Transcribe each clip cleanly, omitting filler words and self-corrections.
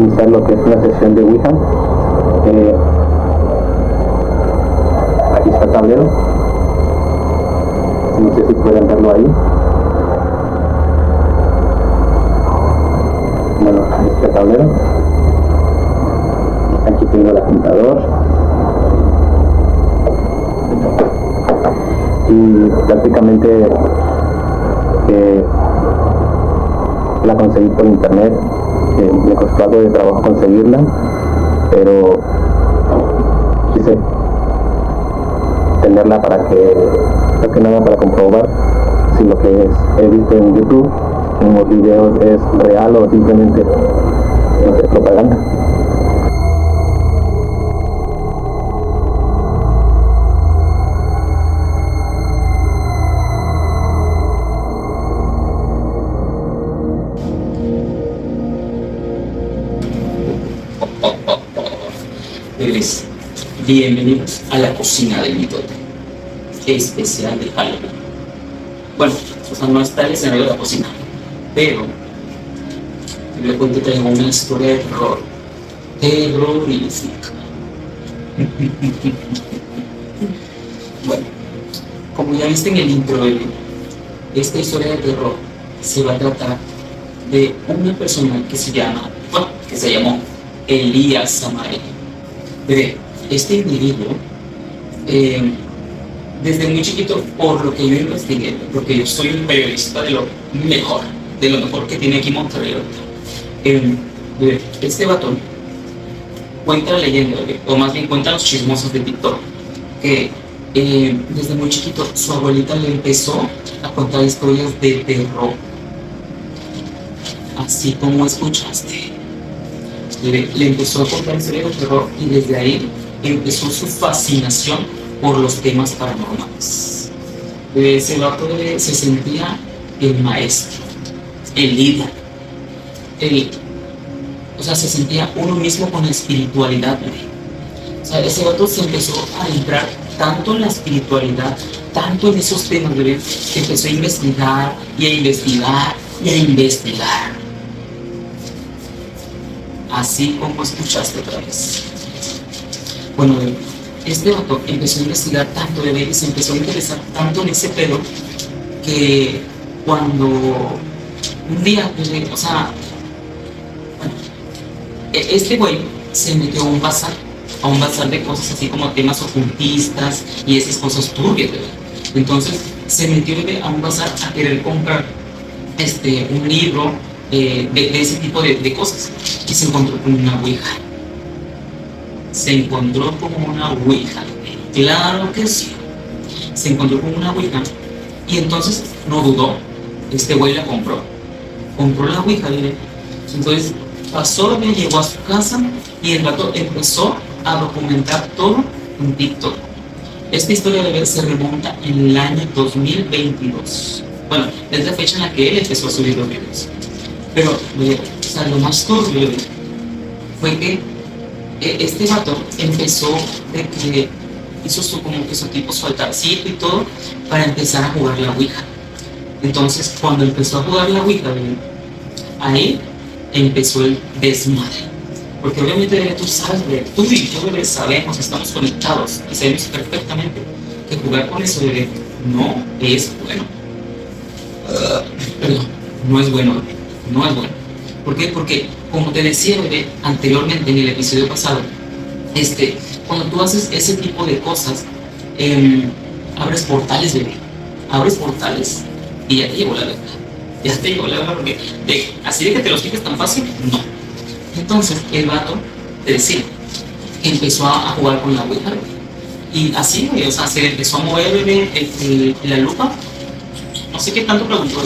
iniciar lo que es una sesión de Ouija. Aquí está el tablero. No sé si pueden verlo ahí. Bueno, ahí está el tablero. Aquí tengo el apuntador. Y prácticamente la conseguí por internet. Me costó algo de trabajo conseguirla, pero quise tenerla para que, más que nada, para comprobar si lo que he visto en YouTube, en los videos, es real o simplemente, no sé, propaganda. Bienvenidos a la cocina del mitote, especial de Halloween. Bueno, o sea, no está el escenario de la cocina, pero le cuento que tengo una historia de terror terrorífica. Bueno, como ya viste en el intro, esta historia de terror se va a tratar de una persona que se llamó Elías Samael. Este individuo, desde muy chiquito, por lo que yo investigué, porque yo soy un periodista de lo mejor que tiene aquí Monterrey ahorita, este batón cuenta la leyenda, o más bien cuenta los chismosos de TikTok, que desde muy chiquito su abuelita le empezó a contar historias de terror, así como escuchaste. Le empezó a contar historias de terror y desde ahí empezó su fascinación por los temas paranormales. Ese vato se sentía el maestro, el líder, se sentía uno mismo con la espiritualidad. O sea, ese vato se empezó a entrar tanto en la espiritualidad, tanto en esos temas, que empezó a investigar y a investigar y a investigar. Así como escuchaste otra vez. Bueno, este vato empezó a investigar tanto, y se empezó a interesar tanto en ese pedo, que cuando un día, este güey se metió a un bazar de cosas así como temas ocultistas y esas cosas turbias, ¿verdad? Entonces se metió a un bazar a querer comprar un libro de ese tipo de cosas, y se encontró con una ouija. Claro que sí. Se encontró con una ouija y entonces no dudó. Este güey la compró la ouija. Entonces pasó, llegó a su casa y el rato empezó a documentar todo en TikTok. Esta historia se remonta en el año 2022. Bueno, es la fecha en la que él empezó a subir los videos. Pero, lo más turbio fue que este vato empezó de que hizo su tipo su altarcito y todo para empezar a jugar la ouija. Entonces, cuando empezó a jugar la ouija, ahí empezó el desmadre. Porque obviamente tú sabes, tú y yo sabemos, estamos conectados y sabemos perfectamente que jugar con eso no es bueno. No es bueno. ¿Por qué? Porque, como te decía, anteriormente en el episodio pasado, cuando tú haces ese tipo de cosas, abres portales, abres portales y ya te llegó la verdad. Porque así de que te los quites tan fácil, no. Entonces el vato, te decía, empezó a jugar con la ouija, y así, se le empezó a mover la lupa. No sé qué tanto preguntó.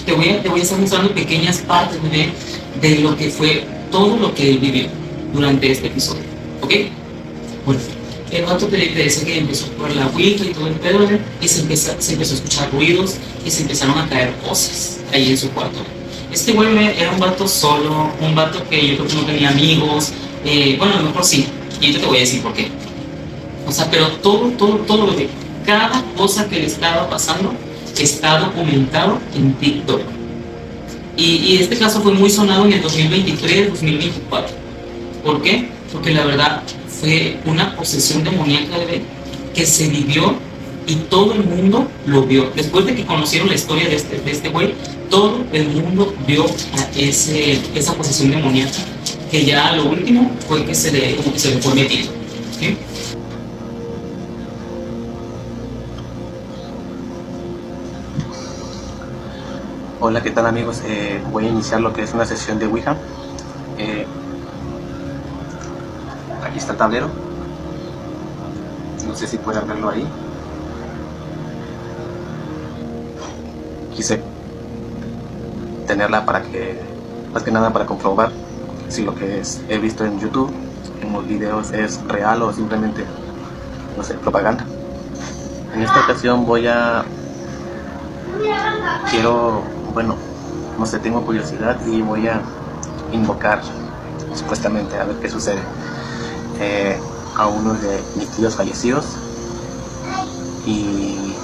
Te voy a estar mostrando pequeñas partes de lo que fue todo lo que él vivió durante este episodio, ¿ok? Bueno, el vato te decía que empezó por la ouija y todo el pedo, y se empezó a escuchar ruidos y se empezaron a caer cosas ahí en su cuarto. Este güey era un vato solo, un vato que yo creo que no tenía amigos, bueno, a lo mejor sí, y yo te voy a decir por qué. Pero todo lo que, cada cosa que le estaba pasando está documentado en TikTok. Y este caso fue muy sonado en el 2023-2024. ¿Por qué? Porque la verdad fue una posesión demoníaca que se vivió y todo el mundo lo vio. Después de que conocieron la historia de este güey, todo el mundo vio a esa posesión demoníaca, que ya lo último fue que se le fue metido. ¿Sí? Hola, ¿qué tal amigos? Voy a iniciar lo que es una sesión de Ouija. Aquí está el tablero. No sé si pueden verlo ahí. Quise tenerla para que, más que nada para comprobar si lo que he visto en YouTube, en los videos, es real o simplemente, no sé, propaganda. En esta ocasión no sé, tengo curiosidad y voy a invocar, supuestamente, a ver qué sucede, a uno de mis tíos fallecidos. Y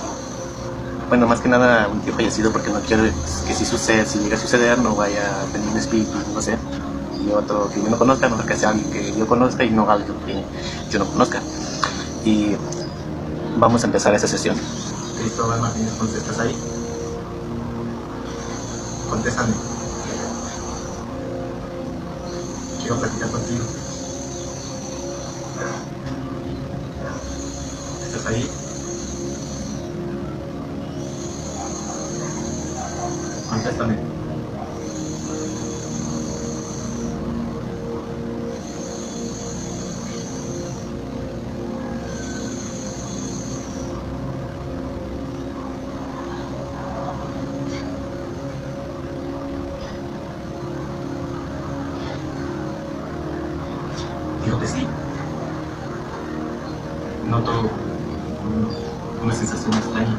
bueno, más que nada un tío fallecido, porque no quiero que si llega a suceder, no vaya a venir un espíritu, no sé, y otro que yo no conozca, no, que sea alguien que yo conozca y no alguien que yo no conozca. Y vamos a empezar esa sesión. Cristóbal Martínez, ¿estás ahí? Contéstame. Quiero platicar contigo. ¿Estás ahí? Contéstame. Creo que sí. Noto una sensación extraña.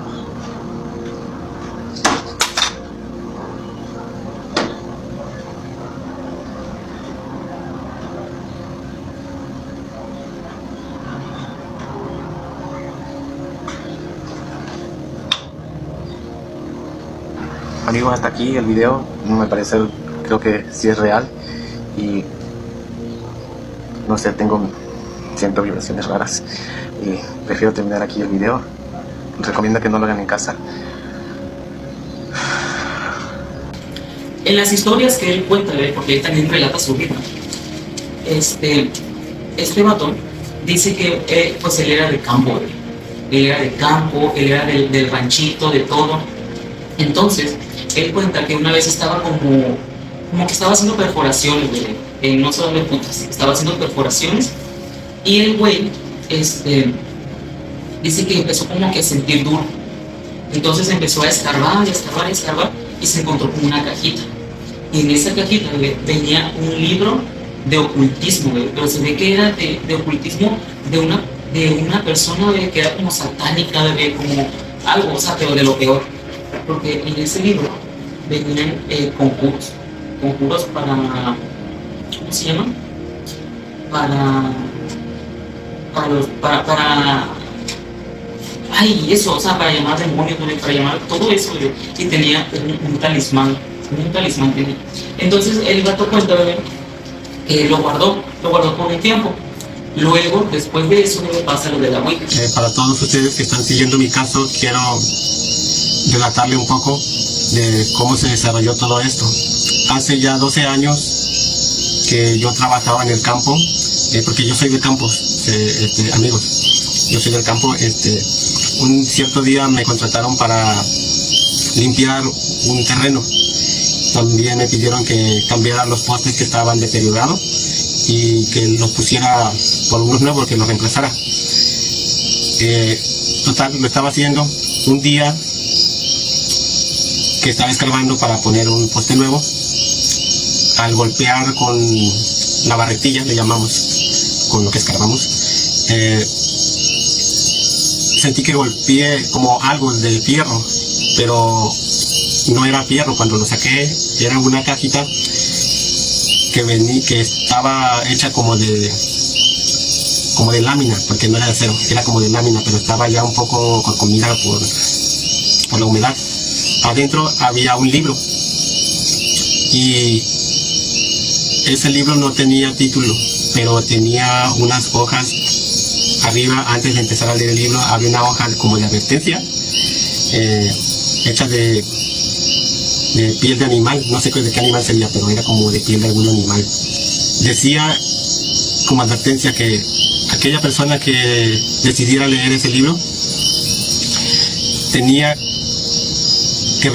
Amigos, hasta aquí el video. No me parece, creo que sí es real. Y no sé, siento vibraciones raras y prefiero terminar aquí el video. Recomiendo que no lo hagan en casa. En las historias que él cuenta, porque él también relata su vida, este vato dice que pues él era de campo, él era del ranchito, de todo. Entonces él cuenta que una vez estaba como que estaba haciendo perforaciones, no solo de putas, estaba haciendo perforaciones, y el güey dice que empezó como que a sentir duro. Entonces empezó a escarbar y se encontró con una cajita, y en esa cajita venía un libro de ocultismo, pero se ve que era de ocultismo de una persona que era como satánica, como algo, o sea, pero de lo peor, porque en ese libro venían conjuros para, ¿cómo se llama? O sea, para llamar demonios, para llamar todo eso, y tenía un talismán tenía. Entonces el gato cuenta, que lo guardó por un tiempo. Luego, después de eso, pasa lo de la Ouija. Para todos ustedes que están siguiendo mi caso, quiero relatarle un poco de cómo se desarrolló todo esto. Hace ya 12 años que yo trabajaba en el campo, porque yo soy de campos, amigos, yo soy del campo. Un cierto día me contrataron para limpiar un terreno. También me pidieron que cambiara los postes que estaban deteriorados y que los pusiera por unos nuevos, que los reemplazara. Total, lo estaba haciendo un día que estaba escarbando para poner un poste nuevo. Al golpear con la barretilla, le llamamos, con lo que escarbamos, sentí que golpeé como algo de fierro, pero no era fierro. Cuando lo saqué, era una cajita que estaba hecha como de lámina, porque no era de acero, era como de lámina, pero estaba ya un poco comida por la humedad. Adentro había un libro Y ese libro no tenía título, pero tenía unas hojas arriba. Antes de empezar a leer el libro había una hoja como de advertencia, hecha de piel de animal. No sé de qué animal sería, pero era como de piel de algún animal. Decía como advertencia que aquella persona que decidiera leer ese libro tenía que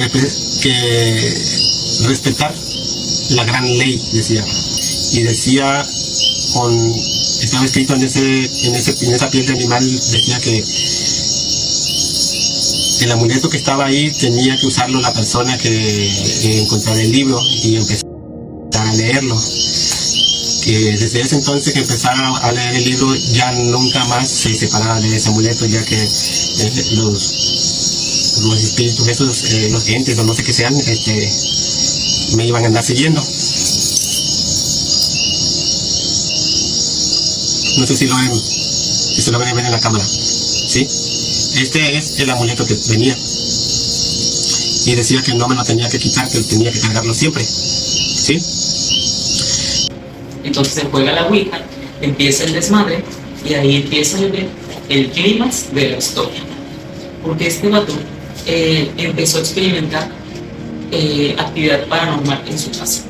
respetar la gran ley, decía. Y decía, estaba escrito en esa piel de animal, decía que el amuleto que estaba ahí tenía que usarlo la persona que encontrara el libro y empezar a leerlo. Que desde ese entonces que empezara a leer el libro ya nunca más se separaba de ese amuleto, ya que los espíritus esos, los entes o no sé qué sean, me iban a andar siguiendo. No sé si se lo ven en la cámara, ¿sí? Este es el amuleto que venía. Y decía que no me lo tenía que quitar, que tenía que cargarlo siempre, ¿sí? Entonces se juega la Ouija, empieza el desmadre y ahí empieza el clímax de la historia. Porque este vato empezó a experimentar actividad paranormal en su casa.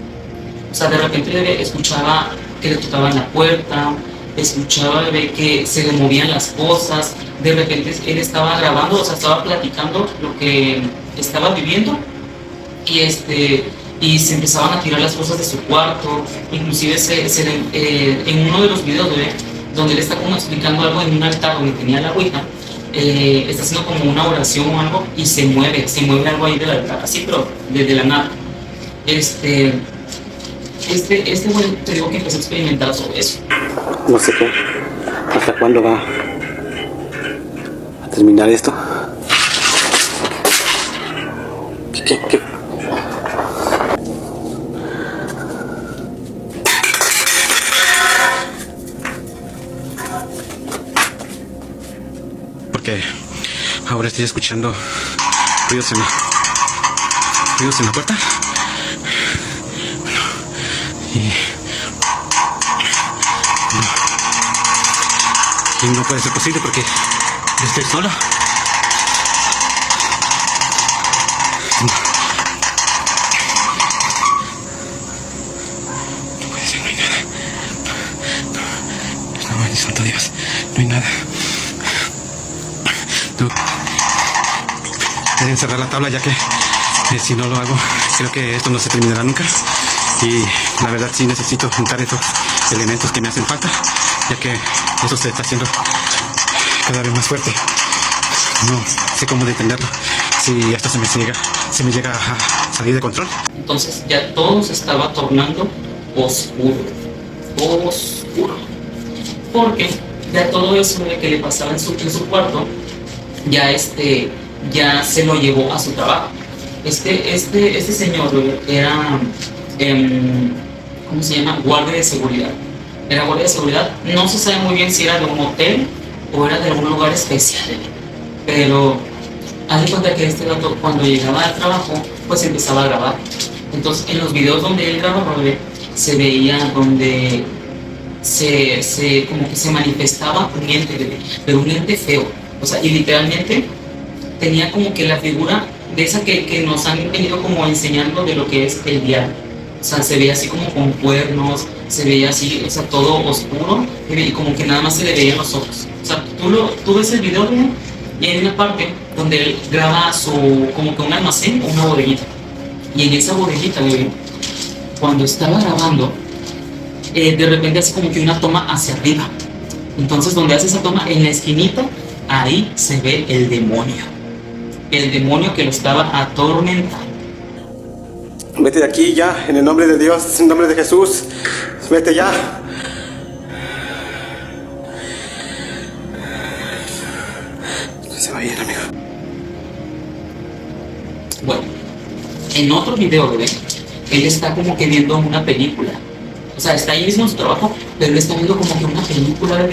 O sea, de repente escuchaba que le tocaban la puerta, escuchaba que se le movían las cosas, de repente él estaba grabando, o sea, estaba platicando lo que estaba viviendo y se empezaban a tirar las cosas de su cuarto. Inclusive en uno de los videos donde él está como explicando algo en un altar donde tenía la Ouija, está haciendo como una oración o algo y se mueve algo ahí del altar, así, pero desde la nada. Este güey, te digo que empezó a experimentar sobre eso. No sé hasta cuándo va a terminar esto. ¿Qué? Porque ahora estoy escuchando ruidos en la puerta. Bueno, y no puede ser posible porque yo estoy solo. No puede ser, no hay nada. No, mi santo Dios, no hay nada. Deben cerrar la tabla, ya que si no lo hago, creo que esto no se terminará nunca. Y la verdad sí necesito juntar esos elementos que me hacen falta, ya que eso se está haciendo cada vez más fuerte. No sé cómo detenerlo si esto se me llega a salir de control. Entonces ya todo se estaba tornando oscuro, porque ya todo eso que le pasaba en su cuarto ya se lo llevó a su trabajo. Este señor era ¿cómo se llama? Guardia de seguridad. Era guardia de seguridad. No se sabe muy bien si era de un hotel o era de algún lugar especial, pero haz de cuenta que este gato, cuando llegaba al trabajo, pues empezaba a grabar. Entonces en los videos donde él grababa, se veía donde como que se manifestaba un ente, pero un ente feo. O sea, y literalmente tenía como que la figura de esa que nos han venido como enseñando de lo que es el diablo. O sea, se veía así como con cuernos, se veía así, o sea, todo oscuro, y como que nada más se le veían los ojos. O sea, tú ves el video, y hay una parte donde él graba como que un almacén o una bodeguita. Y en esa bodeguita, cuando estaba grabando, de repente hace como que una toma hacia arriba. Entonces, donde hace esa toma, en la esquinita, ahí se ve el demonio. El demonio que lo estaba atormentando. Vete de aquí ya, en el nombre de Dios, en el nombre de Jesús. Vete ya. Se va bien, amigo. Bueno, en otro video, él está como que viendo una película. O sea, está ahí mismo en su trabajo, pero él está viendo como que una película,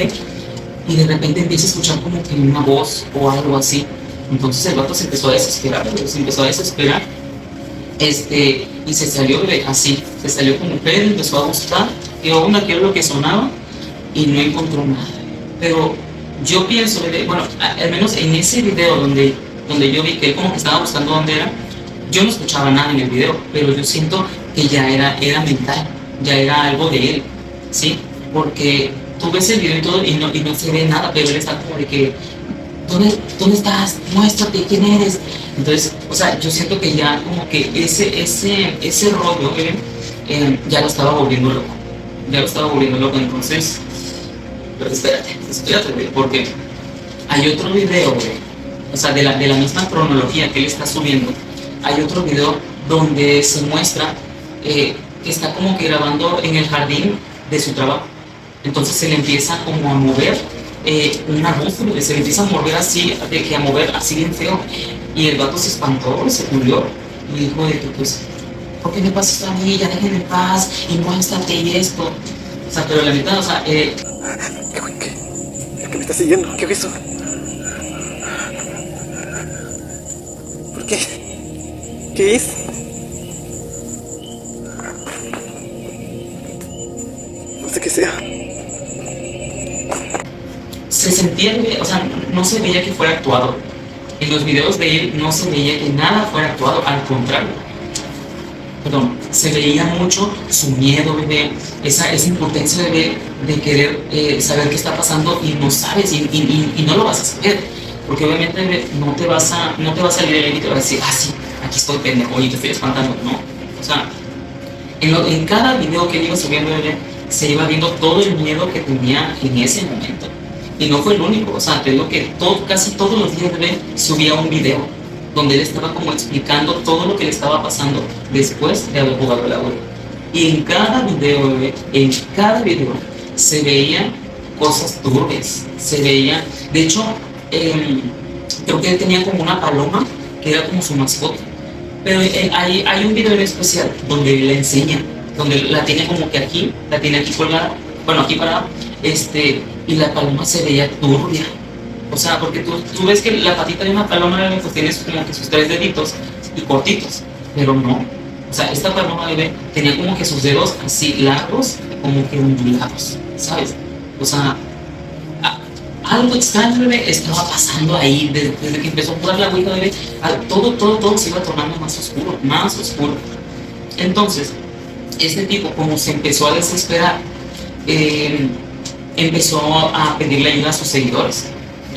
y de repente empieza a escuchar como que una voz o algo así. Entonces el vato se empezó a desesperar, y se salió así, se salió con mujer, empezó a buscar, qué onda, qué era lo que sonaba, y no encontró nada. Pero yo pienso, bueno, al menos en ese video donde yo vi que él como que estaba buscando dónde era, yo no escuchaba nada en el video, pero yo siento que ya era mental, ya era algo de él, ¿sí? Porque tú ves el video y todo y no se ve nada, pero él está como de que, ¿dónde estás? Muéstrate, ¿quién eres? Entonces, o sea, yo siento que ya como que ese rollo, ya lo estaba volviendo loco, entonces, pero espérate, porque hay otro video, o sea, de la misma cronología que él está subiendo, hay otro video donde se muestra que está como que grabando en el jardín de su trabajo. Entonces se le empieza como a mover una voz, se le empieza a mover así, a mover así bien feo. Y el vato se espantó, se murió y dijo de que pues, ¿por qué me pasa esto a mí? Ya déjenme en paz y muéstrate y esto. O sea, pero la mitad, o sea, ¿Qué me está siguiendo? ¿Qué es eso? ¿Por qué? ¿Qué es? No sé qué sea. Se sentía, o sea, no se veía que fuera actuado. En los videos de él no se veía que nada fuera actuado, al contrario. Perdón, se veía mucho su miedo, bebé, esa impotencia, bebé, de querer saber qué está pasando y no sabes y no lo vas a saber. Porque obviamente, bebé, no te va a salir el y te va a decir, ah, sí, aquí estoy pendejo y te estoy espantando. No, o sea, en cada video que él iba subiendo, bebé, se iba viendo todo el miedo que tenía en ese momento. Y no fue el único, o sea, te digo que casi todos los días, bebé, subía un video donde él estaba como explicando todo lo que le estaba pasando después de haber jugado la Ouija. Y en cada video, bebé, se veían cosas turbias, se veía, de hecho, creo que él tenía como una paloma que era como su mascota. Pero hay un video en especial donde la enseña, donde la tiene como que aquí, la tiene aquí colgada, bueno, aquí parada, y la paloma se veía turbia. O sea, porque tú ves que la patita de una paloma, pues tiene como que sus 3 deditos y cortitos, pero no. O sea, esta paloma, bebé, tenía como que sus dedos así largos, como que ondulados, ¿sabes? O sea, algo extraño, bebé, estaba pasando ahí desde que empezó a jugar la Ouija, bebé. Todo se iba tornando más oscuro, más oscuro. Entonces, este tipo, como se empezó a desesperar, empezó a pedirle ayuda a sus seguidores.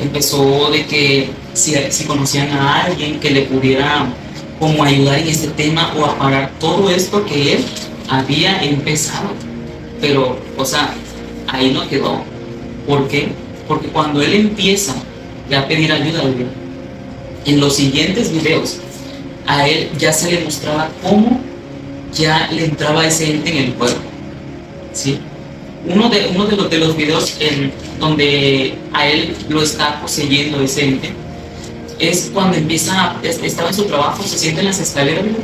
Empezó de que si conocían a alguien que le pudiera como ayudar en este tema o a parar todo esto que él había empezado. Pero, o sea, ahí no quedó. ¿Por qué? Porque cuando él empieza a pedir ayuda, en los siguientes videos, a él ya se le mostraba cómo ya le entraba ese ente en el cuerpo, ¿sí? Uno de los videos donde a él lo está poseyendo ese ente es cuando estaba en su trabajo, se sienta en las escaleras, ¿no?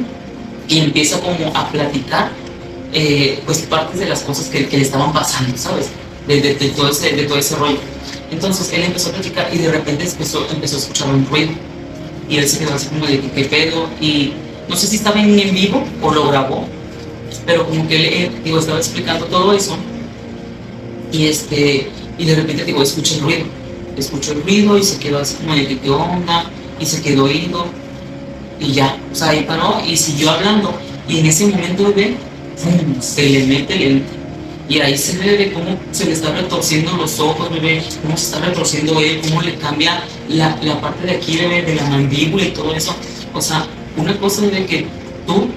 Y empieza como a platicar pues partes de las cosas que le estaban pasando, ¿sabes? De todo ese rollo. Entonces él empezó a platicar y de repente empezó a escuchar un ruido y él se quedó así como de ¿qué pedo? Y no sé si estaba en vivo o lo grabó, pero como que él estaba explicando todo eso. Y de repente escucho el ruido y se quedó así como de ¿qué onda? Y se quedó oído y ya, o sea, ahí paró y siguió hablando. Y en ese momento, bebé, se le mete el ente. Y ahí se ve cómo se le está retorciendo los ojos, bebé, cómo se está retorciendo él, cómo le cambia la parte de aquí, bebé, de la mandíbula y todo eso. O sea, una cosa, bebé, que tú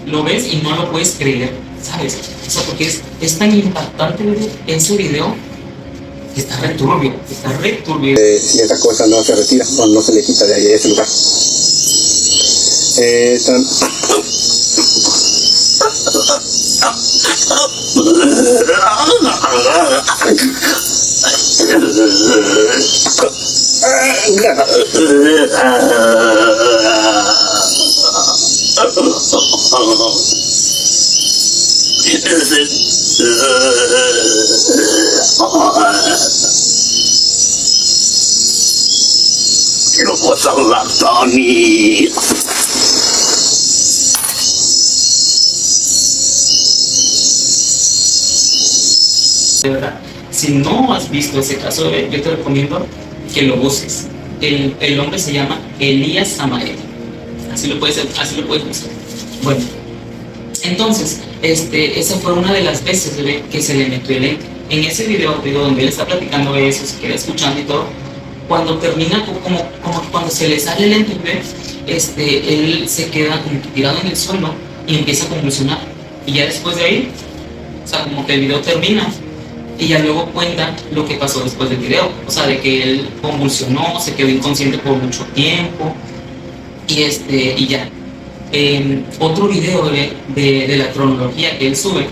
lo ves y no lo puedes creer, ¿sabes? O sea, porque es tan impactante, bebé, ese video, que está re turbio. Si esa cosa no se retira o no se le quita de ahí, de ese lugar. No puedo hablar, Tony. De verdad, si no has visto ese caso, bebé, yo te recomiendo que lo busques. El hombre se llama Elías Samael. Así lo puedes buscar. Bueno, entonces, esa fue una de las veces, bebé, que se le metió el ente. En ese video, digo, donde él está platicando eso, se queda escuchando y todo, cuando termina, como cuando se le sale el ente, bebé, él se queda como que tirado en el suelo y empieza a convulsionar. Y ya después de ahí, o sea, como que el video termina y ya luego cuenta lo que pasó después del video. O sea, de que él convulsionó, se quedó inconsciente por mucho tiempo y ya. Otro video de la cronología que él sube,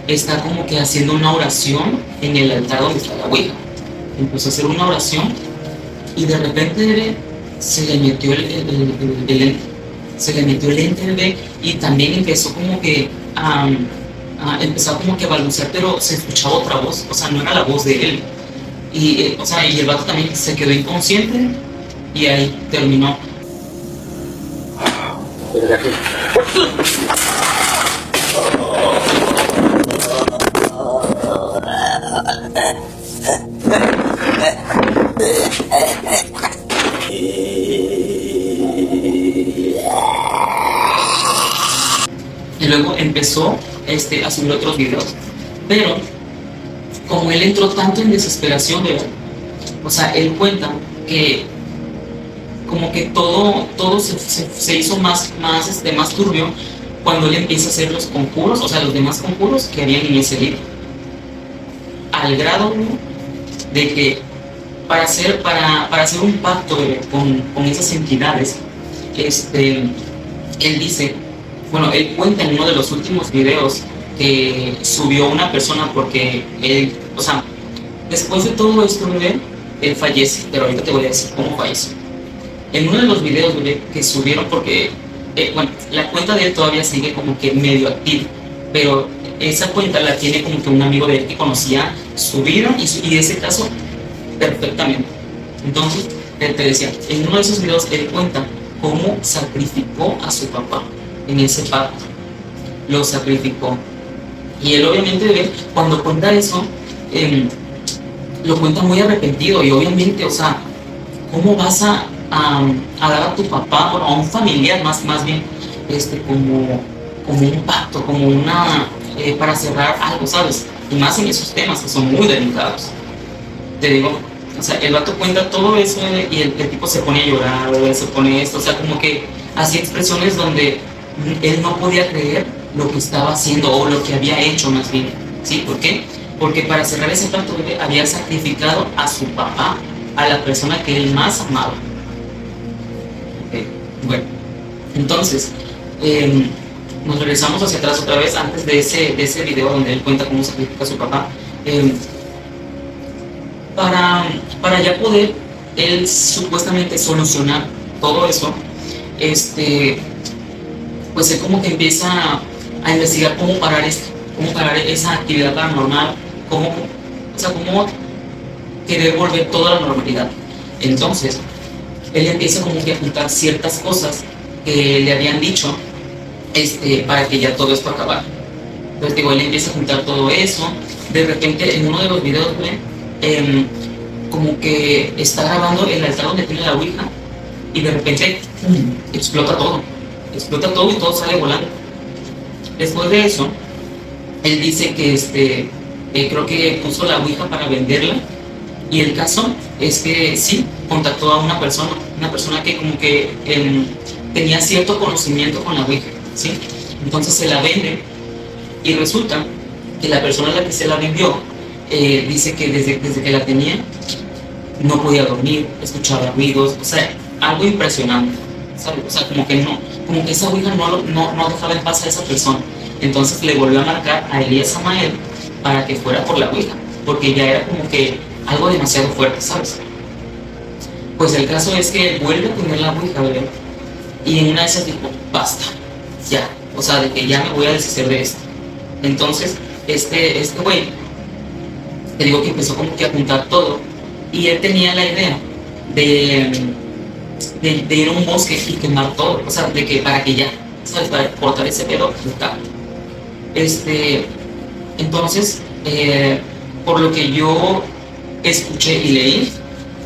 está como que haciendo una oración en el altar donde está la ouija. Empezó a hacer una oración y de repente se le metió el ente. Se le metió el ente, bebé, y también empezó como que empezó como que a balbucear, pero se escuchaba otra voz, o sea, no era la voz de él. Y, o sea, y el vato también se quedó inconsciente y ahí terminó. Y luego empezó a subir otros videos, pero como él entró tanto en desesperación, ¿verdad? O sea, él cuenta que como que todo se hizo más turbio cuando él empieza a hacer los conjuros, o sea, los demás conjuros que habían en ese libro, al grado, ¿no?, de que para hacer un pacto, ¿verdad?, con esas entidades, él dice, bueno, él cuenta en uno de los últimos videos que subió una persona porque él, o sea, después de todo esto, ¿verdad?, él fallece, pero ahorita te voy a decir cómo falleció. En uno de los videos, ¿verdad?, que subieron, porque, bueno, la cuenta de él todavía sigue como que medio activa, pero esa cuenta la tiene como que un amigo de él que conocía su vida y ese caso perfectamente. Entonces, te decía, en uno de esos videos él cuenta cómo sacrificó a su papá en ese pacto. Lo sacrificó. Y él obviamente, cuando cuenta eso, lo cuenta muy arrepentido y obviamente, o sea, ¿cómo vas a dar a tu papá, bueno, a un familiar más bien, como un pacto, como una, para cerrar algo, ¿sabes? Y más en esos temas que son muy delicados. Te digo, o sea, el vato cuenta todo eso y el tipo se pone a llorar, se pone esto, o sea, como que hacía expresiones donde él no podía creer lo que estaba haciendo o lo que había hecho más bien, ¿sí? ¿Por qué? Porque para cerrar ese pacto había sacrificado a su papá, a la persona que él más amaba. Bueno, entonces, nos regresamos hacia atrás otra vez antes de ese video donde él cuenta cómo sacrifica a su papá. Para ya poder él supuestamente solucionar todo eso, pues él como que empieza a investigar cómo parar esa actividad paranormal, cómo querer volver toda la normalidad. Entonces, él empieza como que a juntar ciertas cosas que le habían dicho para que ya todo esto acabara. Entonces, digo, él empieza a juntar todo eso. De repente, en uno de los videos, como que está grabando el altar donde tiene la ouija y de repente explota todo y todo sale volando. Después de eso, él dice que creo que puso la ouija para venderla, y el caso es que sí, contactó a una persona que como que tenía cierto conocimiento con la ouija, ¿sí? Entonces se la vende y resulta que la persona a la que se la vendió dice que desde que la tenía no podía dormir, escuchaba ruidos, o sea, algo impresionante, ¿sabes? O sea, como que esa ouija no dejaba en paz a esa persona. Entonces le volvió a marcar a Elías Samael para que fuera por la ouija, porque ya era como que algo demasiado fuerte, ¿sabes? Pues el caso es que él vuelve a tener la ouija, ¿verdad? Y en una de esas dijo, basta, ya, o sea, de que ya me voy a deshacer de esto. Entonces, este güey, te digo que empezó como que a apuntar todo, y él tenía la idea de ir a un bosque y quemar todo, o sea, de que para que ya, ¿sabes? Para cortar ese pedo, entonces, por lo que yo escuché y leí,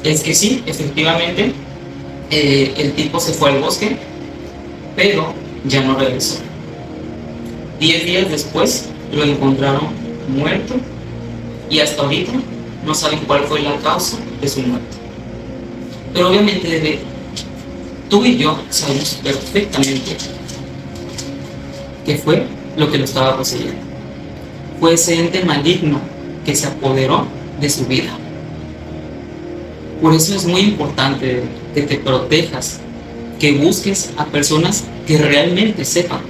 es que sí, efectivamente, el tipo se fue al bosque, pero ya no regresó. 10 días después lo encontraron muerto y hasta ahorita no saben cuál fue la causa de su muerte. Pero obviamente tú y yo sabemos perfectamente qué fue lo que lo estaba poseyendo. Fue ese ente maligno que se apoderó de su vida. Por eso es muy importante que te protejas, que busques a personas que realmente sepan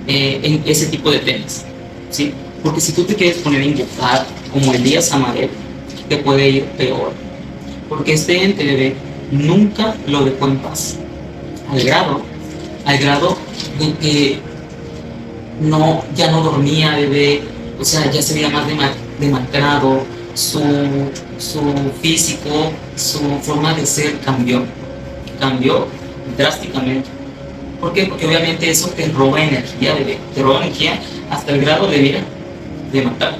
en ese tipo de temas, ¿sí? Porque si tú te quieres poner a invocar como Elías Samael, te puede ir peor, porque este ente, bebé, nunca lo dejó en paz, al grado de que ya no dormía, bebé, o sea, ya se veía más demacrado, su físico, su forma de ser cambió drásticamente. ¿Por qué? Porque obviamente eso te roba energía, bebé, te roba energía hasta el grado de matar.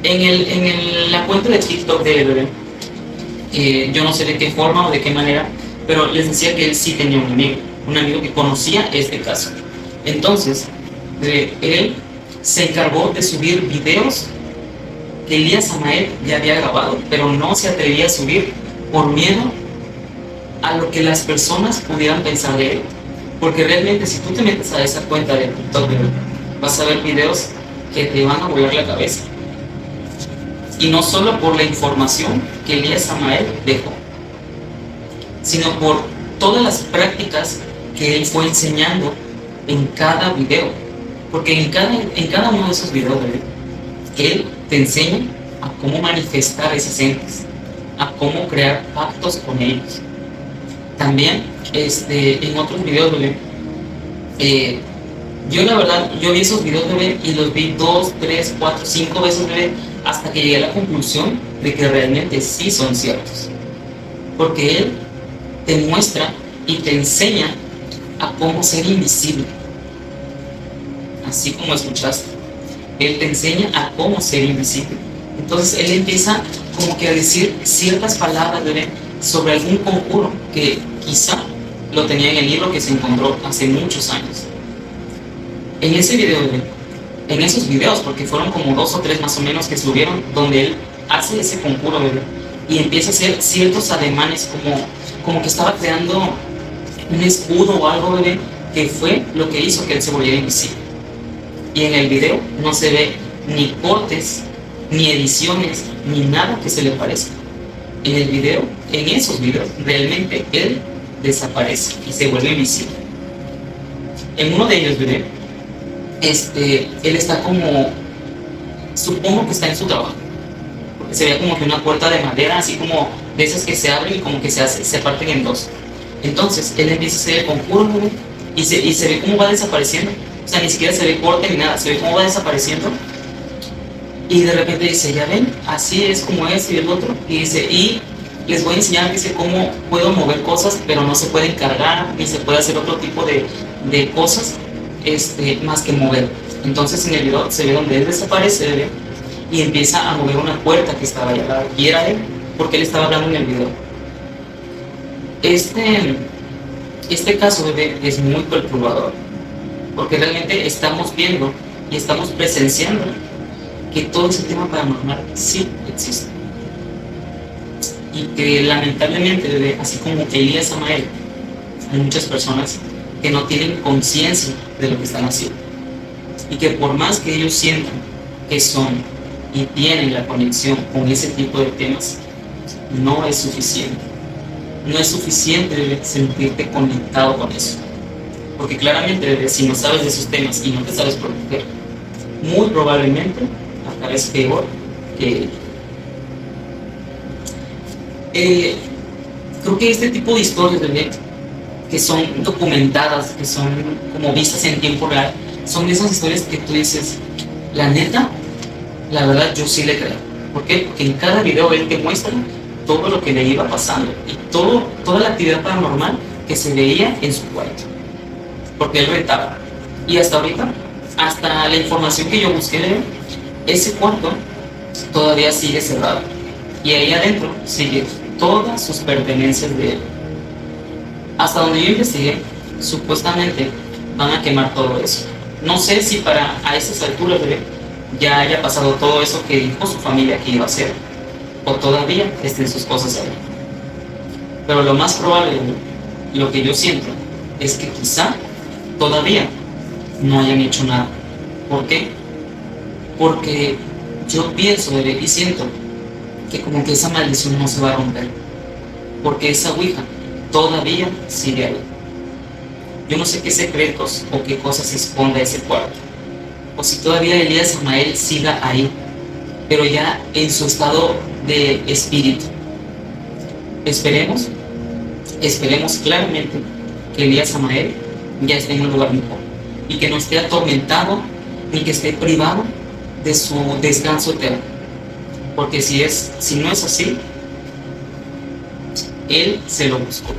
En la cuenta de TikTok de él, bebé, yo no sé de qué forma o de qué manera, pero les decía que él sí tenía un amigo que conocía este caso. Entonces, él se encargó de subir videos que Elías Samael ya había grabado, pero no se atrevía a subir por miedo a lo que las personas pudieran pensar de él. Porque realmente si tú te metes a esa cuenta de TikTok, vas a ver videos que te van a volar la cabeza. Y no solo por la información que Elías Samael dejó, sino por todas las prácticas que él fue enseñando en cada video. Porque en cada uno de esos videos, él te enseña a cómo manifestar esas entes, a cómo crear pactos con ellos. También en otros videos, yo la verdad, yo vi esos videos, y los vi 2, 3, 4, 5 veces, hasta que llegué a la conclusión de que realmente sí son ciertos. Porque él te muestra y te enseña a cómo ser invisible. Así como escuchaste, él te enseña a cómo ser invisible. Entonces él empieza como que a decir ciertas palabras, sobre algún conjuro que quizá lo tenía en el libro que se encontró hace muchos años. En ese video, en esos videos, porque fueron como 2 o 3 más o menos que subieron, donde él hace ese conjuro, y empieza a hacer ciertos ademanes como que estaba creando un escudo o algo, que fue lo que hizo que él se volviera invisible. Y en el video no se ve ni cortes, ni ediciones, ni nada que se le parezca. En el video, en esos videos, realmente él desaparece y se vuelve invisible. En uno de ellos, él está como, supongo que está en su trabajo, porque se ve como que una puerta de madera, así como de esas que se abren y como que se parten en dos. Entonces él empieza a hacer el conjuro, y se ve cómo va desapareciendo. O sea, ni siquiera se ve corte ni nada, se ve cómo va desapareciendo. Y de repente dice, ya ven, así es como es y el otro. Y dice, y les voy a enseñar, cómo puedo mover cosas, pero no se pueden cargar, ni se puede hacer otro tipo de cosas, más que mover. Entonces en el video se ve donde él desaparece, y empieza a mover una puerta que estaba allá, y era él, porque él estaba hablando en el video. Este caso, es muy perturbador, porque realmente estamos viendo y estamos presenciando que todo ese tema paranormal sí existe. Y que lamentablemente, así como Elías Samael, hay muchas personas que no tienen conciencia de lo que están haciendo. Y que por más que ellos sientan que son y tienen la conexión con ese tipo de temas, no es suficiente. No es suficiente sentirte conectado con eso. Porque claramente, si no sabes de esos temas y no te sabes proteger, muy probablemente acabes peor que creo que este tipo de historias, que son documentadas, que son como vistas en tiempo real, son esas historias que tú dices, la neta, la verdad yo sí le creo. ¿Por qué? Porque en cada video él te muestra todo lo que le iba pasando y toda la actividad paranormal que se veía en su cuarto, porque él rentaba. Y hasta ahorita, hasta la información que yo busqué, ese cuarto todavía sigue cerrado y ahí adentro sigue todas sus pertenencias de él. Hasta donde yo investigué, supuestamente van a quemar todo eso. No sé si para a esas alturas ya haya pasado todo eso que dijo su familia que iba a hacer, o todavía estén sus cosas ahí. Pero lo más probable, lo que yo siento, es que quizá todavía no hayan hecho nada. ¿Por qué? Porque yo pienso y siento que como que esa maldición no se va a romper, porque esa ouija todavía sigue ahí. Yo no sé qué secretos o qué cosas esconde ese cuarto, o si todavía Elías Samael siga ahí, pero ya en su estado de espíritu. Esperemos claramente que Elías Samael ya esté en un lugar mejor y que no esté atormentado ni que esté privado de su descanso eterno, porque si no es así, él se lo buscó.